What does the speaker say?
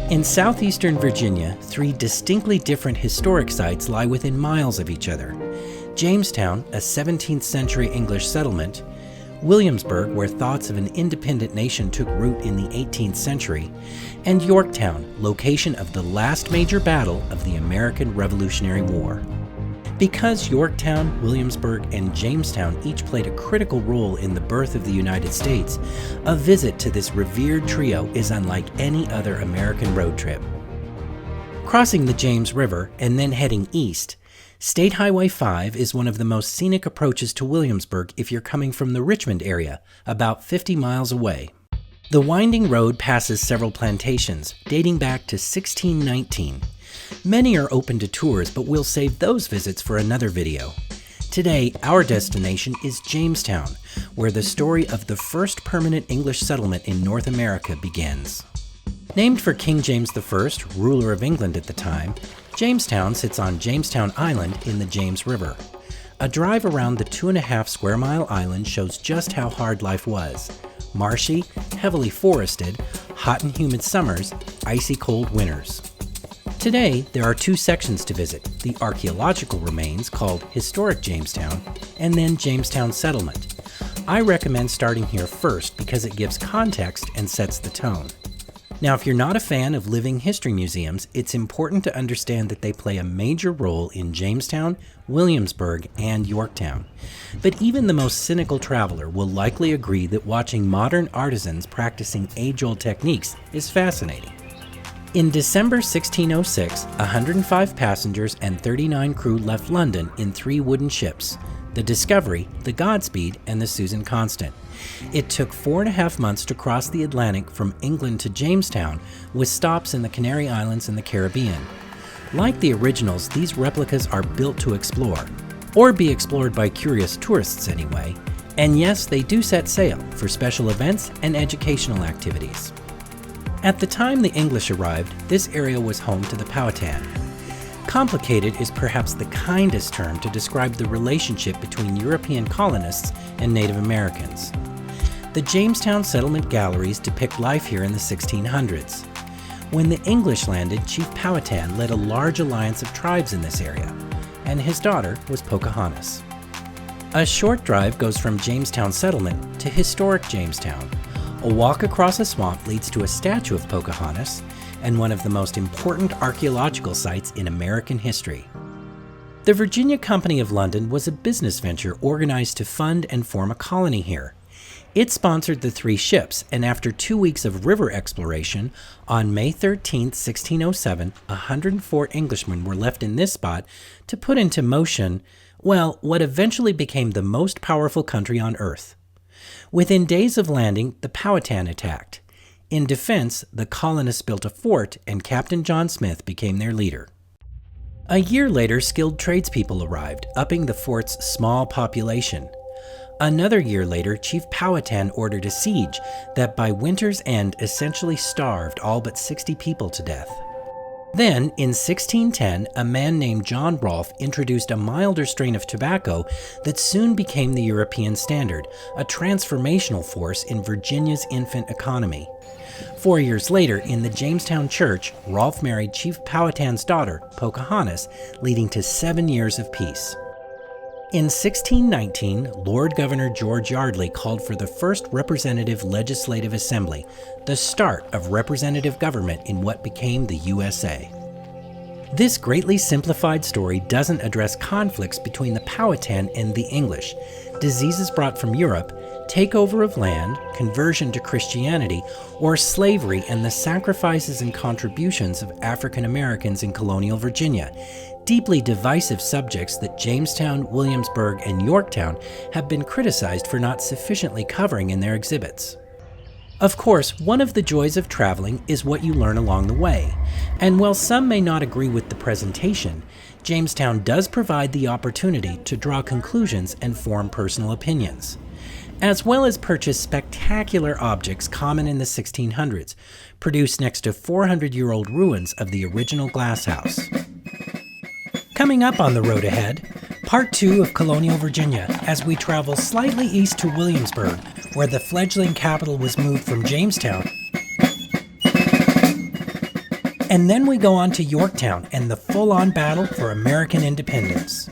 In southeastern Virginia, three distinctly different historic sites lie within miles of each other. Jamestown, a 17th century English settlement, Williamsburg, where thoughts of an independent nation took root in the 18th century, and Yorktown, location of the last major battle of the American Revolutionary War. Because Yorktown, Williamsburg, and Jamestown each played a critical role in the birth of the United States, a visit to this revered trio is unlike any other American road trip. Crossing the James River and then heading east, State Highway 5 is one of the most scenic approaches to Williamsburg if you're coming from the Richmond area, about 50 miles away. The winding road passes several plantations, dating back to 1619. Many are open to tours, but we'll save those visits for another video. Today, our destination is Jamestown, where the story of the first permanent English settlement in North America begins. Named for King James I, ruler of England at the time, Jamestown sits on Jamestown Island in the James River. A drive around the 2.5 square mile island shows just how hard life was. Marshy, heavily forested, hot and humid summers, icy cold winters. Today, there are two sections to visit, the archaeological remains called Historic Jamestown, and then Jamestown Settlement. I recommend starting here first because it gives context and sets the tone. Now, if you're not a fan of living history museums, it's important to understand that they play a major role in Jamestown, Williamsburg, and Yorktown. But even the most cynical traveler will likely agree that watching modern artisans practicing age-old techniques is fascinating. In December 1606, 105 passengers and 39 crew left London in 3 wooden ships, the Discovery, the Godspeed, and the Susan Constant. It took 4.5 months to cross the Atlantic from England to Jamestown, with stops in the Canary Islands and the Caribbean. Like the originals, these replicas are built to explore, or be explored by curious tourists anyway. And yes, they do set sail for special events and educational activities. At the time the English arrived, this area was home to the Powhatan. Complicated is perhaps the kindest term to describe the relationship between European colonists and Native Americans. The Jamestown settlement galleries depict life here in the 1600s. When the English landed, Chief Powhatan led a large alliance of tribes in this area, and his daughter was Pocahontas. A short drive goes from Jamestown Settlement to historic Jamestown. A walk across a swamp leads to a statue of Pocahontas and one of the most important archaeological sites in American history. The Virginia Company of London was a business venture organized to fund and form a colony here. It sponsored the 3 ships, and after 2 weeks of river exploration, on May 13, 1607, 104 Englishmen were left in this spot to put into motion, well, what eventually became the most powerful country on Earth. Within days of landing, the Powhatan attacked. In defense, the colonists built a fort, and Captain John Smith became their leader. A year later, skilled tradespeople arrived, upping the fort's small population. Another year later, Chief Powhatan ordered a siege that by winter's end essentially starved all but 60 people to death. Then, in 1610, a man named John Rolfe introduced a milder strain of tobacco that soon became the European standard, a transformational force in Virginia's infant economy. 4 years later, in the Jamestown church, Rolfe married Chief Powhatan's daughter, Pocahontas, leading to 7 years of peace. In 1619, Lord Governor George Yardley called for the first representative legislative assembly, the start of representative government in what became the USA. This greatly simplified story doesn't address conflicts between the Powhatan and the English, diseases brought from Europe, takeover of land, conversion to Christianity, or slavery and the sacrifices and contributions of African Americans in colonial Virginia, deeply divisive subjects that Jamestown, Williamsburg, and Yorktown have been criticized for not sufficiently covering in their exhibits. Of course, one of the joys of traveling is what you learn along the way, and while some may not agree with the presentation, Jamestown does provide the opportunity to draw conclusions and form personal opinions, as well as purchase spectacular objects common in the 1600s, produced next to 400-year-old ruins of the original glass house. Coming up on the road ahead, Part 2 of Colonial Virginia, as we travel slightly east to Williamsburg, where the fledgling capital was moved from Jamestown And then we go on to Yorktown and the full-on battle for American independence.